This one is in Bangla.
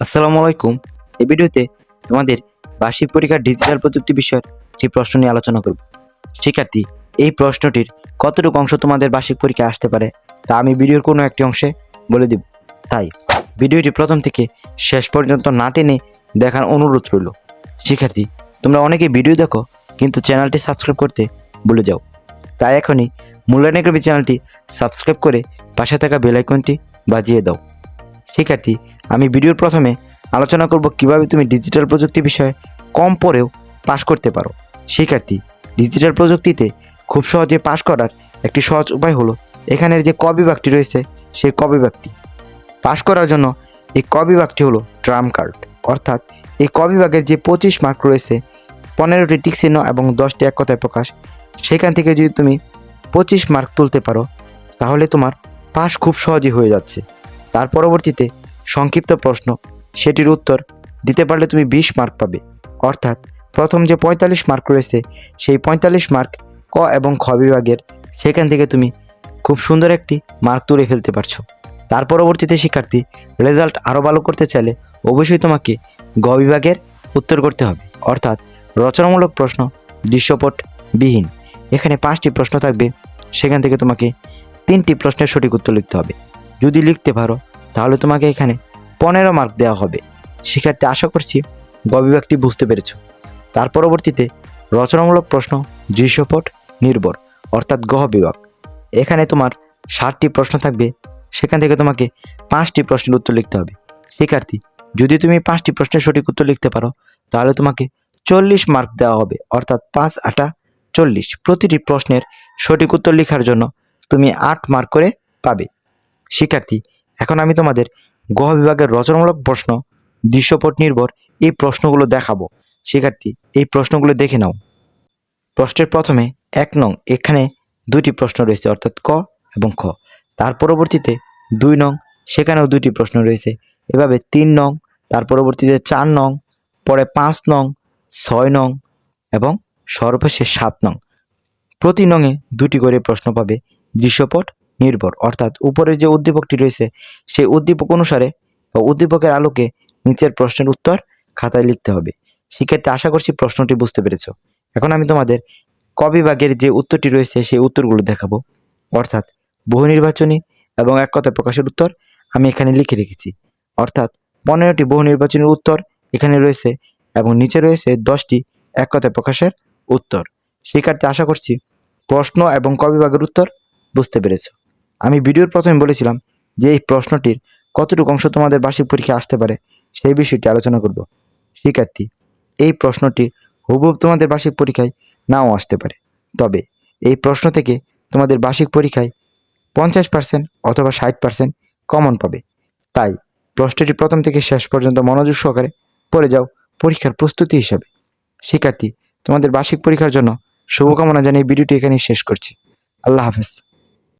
আসসালামু আলাইকুম। এই ভিডিওতে তোমাদের বার্ষিক পরীক্ষার ডিজিটাল প্রযুক্তি বিষয়ের একটি প্রশ্ন নিয়ে আলোচনা করব। শিক্ষার্থী, এই প্রশ্নটির কতটুকু অংশ তোমাদের বার্ষিক পরীক্ষায় আসতে পারে তা আমি ভিডিওর কোনো একটি অংশে বলে দিব। তাই ভিডিওটি প্রথম থেকে শেষ পর্যন্ত না টেনে দেখার অনুরোধ রইল। শিক্ষার্থী, তোমরা অনেকে ভিডিও দেখো কিন্তু চ্যানেলটি সাবস্ক্রাইব করতে ভুলে যাও। তাই এখনই মূল্যায়ন একাডেমি চ্যানেলটি সাবস্ক্রাইব করে পাশে থাকা বেল আইকনটি বাজিয়ে দাও। শিক্ষার্থী, আমি ভিডিওর প্রথমে আলোচনা করব কিভাবে তুমি ডিজিটাল প্রযুক্তি বিষয়ে কম পড়েও পাশ করতে পারো। শিক্ষার্থী, ডিজিটাল প্রযুক্তিতে খুব সহজে পাশ করার একটি সহজ উপায় হলো এখানের যে ক বিভাগটি রয়েছে সেই ক বিভাগটি। পাশ করার জন্য এই ক বিভাগটি হলো ট্রাম্প কার্ড, অর্থাৎ এই ক বিভাগের যে 25 মার্ক রয়েছে, 15টি টিক চিহ্ন এবং 10টি এক কথায় প্রকাশ, সেখান থেকে যদি তুমি 25 মার্ক তুলতে পারো তাহলে তোমার পাশ খুব সহজেই হয়ে যাচ্ছে। তার পরবর্তীতে সংক্ষিপ্ত প্রশ্ন, সেটির উত্তর দিতে পারলে তুমি 20 মার্ক পাবে। অর্থাৎ প্রথম যে 45 মার্ক রয়েছে সেই 45 মার্ক ক এবং খ বিভাগের, সেখান থেকে তুমি খুব সুন্দর একটি মার্ক তুলে ফেলতে পারছো। তার পরবর্তীতে শিক্ষার্থী, রেজাল্ট আরও ভালো করতে চাইলে অবশ্যই তোমাকে গ বিভাগের উত্তর করতে হবে, অর্থাৎ রচনামূলক প্রশ্ন দৃশ্যপটবিহীন। এখানে 5টি প্রশ্ন থাকবে, সেখান থেকে তোমাকে 3টি প্রশ্নের সঠিক উত্তর লিখতে হবে। যদি লিখতে পারো তাহলে তোমাকে এখানে 15 মার্ক দেওয়া হবে। শিক্ষার্থী, আশা করছি গ বিভাগটি বুঝতে পেরেছ। তার পরবর্তীতে রচনামূলক প্রশ্ন দৃশ্যপট নির্ভর, অর্থাৎ গ বিভাগ। এখানে তোমার 60টি প্রশ্ন থাকবে, সেখান থেকে তোমাকে 5টি প্রশ্নের উত্তর লিখতে হবে। শিক্ষার্থী, যদি তুমি 5টি প্রশ্নের সঠিক উত্তর লিখতে পারো তাহলে তোমাকে 40 মার্ক দেওয়া হবে, অর্থাৎ 5 8 40। প্রতিটি প্রশ্নের সঠিক উত্তর লেখার জন্য তুমি 8 মার্ক করে পাবে। শিক্ষার্থী, এখন আমি তোমাদের গ বিভাগের রচনামূলক প্রশ্ন দৃশ্যপট নির্ভর এই প্রশ্নগুলো দেখাবো। শিক্ষার্থী, এই প্রশ্নগুলো দেখে নাও। প্রশ্নের প্রথমে 1 নং, এখানে 2টি প্রশ্ন রয়েছে, অর্থাৎ ক এবং খ। তার পরবর্তীতে 2 নং, সেখানেও 2টি প্রশ্ন রয়েছে। এভাবে 3 নং, তার পরবর্তীতে 4 নং, পরে 5 নং, 6 নং এবং সর্বশেষ 7 নং। প্রতি নংয়ে 2টি করে প্রশ্ন পাবে দৃশ্যপট নির্ভর, অর্থাৎ উপরের যে উদ্দীপকটি রয়েছে সেই উদ্দীপক অনুসারে বা উদ্দীপকের আলোকে নিচের প্রশ্নের উত্তর খাতায় লিখতে হবে। শিক্ষার্থী, আশা করছি প্রশ্নটি বুঝতে পেরেছ। এখন আমি তোমাদের ক বিভাগের যে উত্তরটি রয়েছে সেই উত্তরগুলো দেখাবো, অর্থাৎ বহু নির্বাচনী এবং এক কথায় প্রকাশের উত্তর আমি এখানে লিখে রেখেছি। অর্থাৎ 15টি বহু নির্বাচনের উত্তর এখানে রয়েছে এবং নিচে রয়েছে 10টি এক কথায় প্রকাশের উত্তর। শিক্ষার্থী, আশা করছি প্রশ্ন এবং ক বিভাগের উত্তর বুঝতে পেরেছ। আমি ভিডিওর প্রথমে বলেছিলাম যে এই প্রশ্নটির কতটুকু অংশ তোমাদের বার্ষিক পরীক্ষায় আসতে পারে সেই বিষয়টি আলোচনা করব। শিক্ষার্থী, এই প্রশ্নটি হুবহু তোমাদের বার্ষিক পরীক্ষায় নাও আসতে পারে, তবে এই প্রশ্ন থেকে তোমাদের বার্ষিক পরীক্ষায় 50% অথবা 60% কমন পাবে। তাই প্রশ্নটি প্রথম থেকে শেষ পর্যন্ত মনোযোগ সহকারে পড়ে যাও পরীক্ষার প্রস্তুতি হিসাবে। শিক্ষার্থী, তোমাদের বার্ষিক পরীক্ষার জন্য শুভকামনা জানিয়ে ভিডিওটি এখানেই শেষ করছি। আল্লাহ হাফেজ।